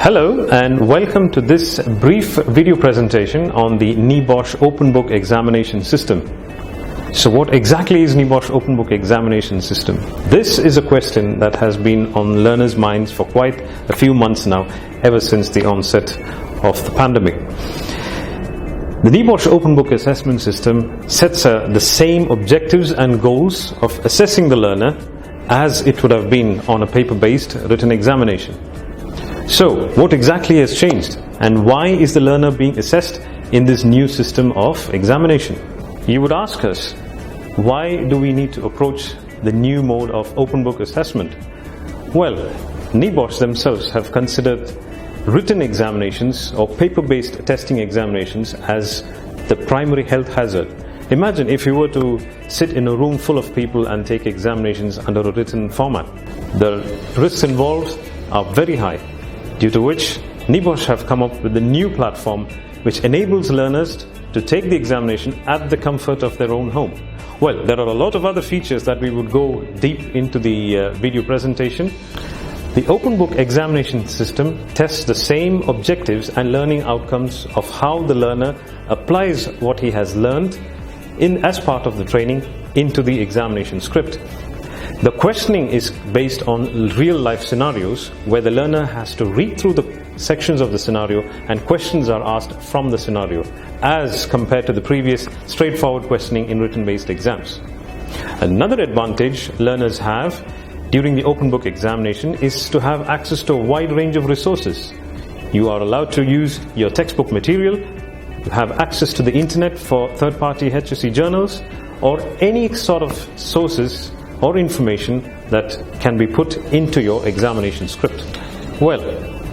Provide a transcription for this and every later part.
Hello and welcome to this brief video presentation on the NEBOSH Open Book Examination System. So what exactly is NEBOSH Open Book Examination System? This is a question that has been on learners' minds for quite a few months now, ever since the onset of the pandemic. The NEBOSH Open Book Assessment System sets the same objectives and goals of assessing the learner as it would have been on a paper-based written examination. So, what exactly has changed and why is the learner being assessed in this new system of examination? You would ask us, why do we need to approach the new mode of open book assessment? Well, NEBOSH themselves have considered written examinations or paper-based testing examinations as the primary health hazard. Imagine if you were to sit in a room full of people and take examinations under a written format. The risks involved are very high, due to which NEBOSH have come up with a new platform which enables learners to take the examination at the comfort of their own home. Well, there are a lot of other features that we would go deep into the video presentation. The Open Book Examination System tests the same objectives and learning outcomes of how the learner applies what he has learned as part of the training into the examination script. The questioning is based on real-life scenarios where the learner has to read through the sections of the scenario and questions are asked from the scenario, as compared to the previous straightforward questioning in written-based exams. Another advantage learners have during the open book examination is to have access to a wide range of resources. You are allowed to use your textbook material, you have access to the internet for third-party HSC journals, or any sort of sources or information that can be put into your examination script. Well,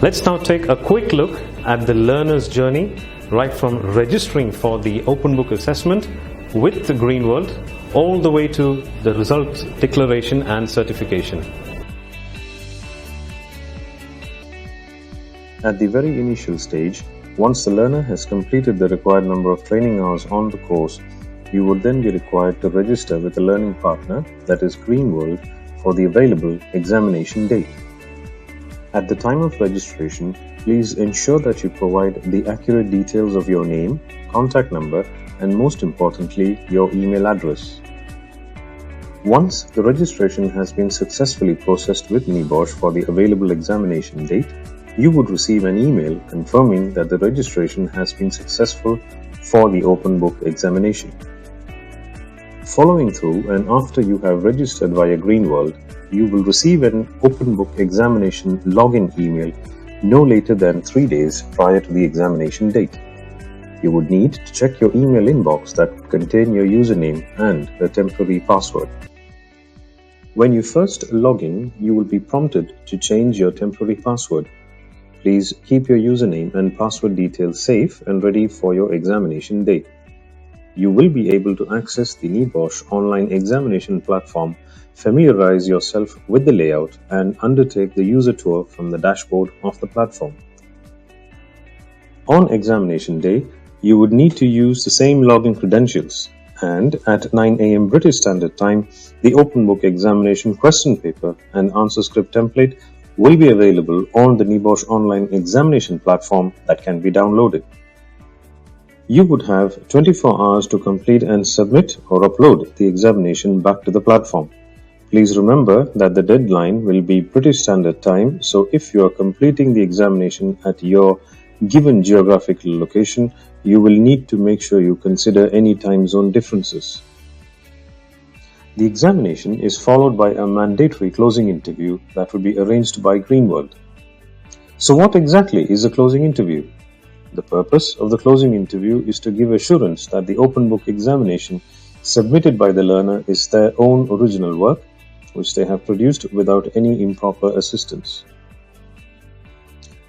let's now take a quick look at the learner's journey right from registering for the open book assessment with the Green World all the way to the result declaration and certification. At the very initial stage, once the learner has completed the required number of training hours on the course, you would then be required to register with a learning partner, that is Green World, for the available examination date. At the time of registration, please ensure that you provide the accurate details of your name, contact number, and most importantly, your email address. Once the registration has been successfully processed with NEBOSH for the available examination date, you would receive an email confirming that the registration has been successful for the open book examination. Following through and after you have registered via Green World, you will receive an open book examination login email no later than 3 days prior to the examination date. You would need to check your email inbox that contain your username and a temporary password. When you first log in, you will be prompted to change your temporary password. Please keep your username and password details safe and ready for your examination date. You will be able to access the NEBOSH online examination platform, familiarize yourself with the layout, and undertake the user tour from the dashboard of the platform. On examination day, you would need to use the same login credentials, and at 9 a.m. British Standard Time, the open book examination question paper and answer script template will be available on the NEBOSH online examination platform that can be downloaded. You would have 24 hours to complete and submit or upload the examination back to the platform. Please remember that the deadline will be British Standard Time, so if you are completing the examination at your given geographical location, you will need to make sure you consider any time zone differences. The examination is followed by a mandatory closing interview that will be arranged by Green World. So what exactly is a closing interview? The purpose of the closing interview is to give assurance that the open book examination submitted by the learner is their own original work, which they have produced without any improper assistance.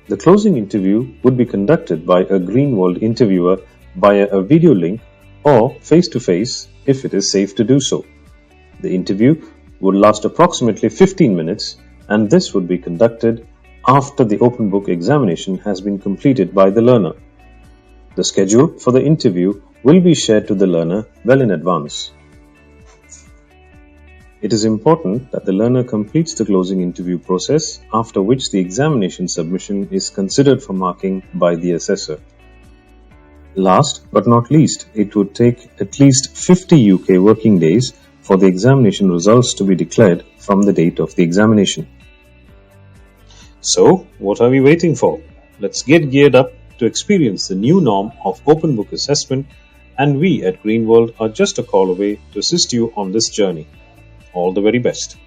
The closing interview would be conducted by a Green World interviewer via a video link or face-to-face if it is safe to do so. The interview would last approximately 15 minutes, and this would be conducted after the open book examination has been completed by the learner. The schedule for the interview will be shared to the learner well in advance. It is important that the learner completes the closing interview process, after which the examination submission is considered for marking by the assessor. Last but not least, it would take at least 50 UK working days for the examination results to be declared from the date of the examination. So, what are we waiting for? Let's get geared up to experience the new norm of open book assessment, and we at Greenworld are just a call away to assist you on this journey. All the very best.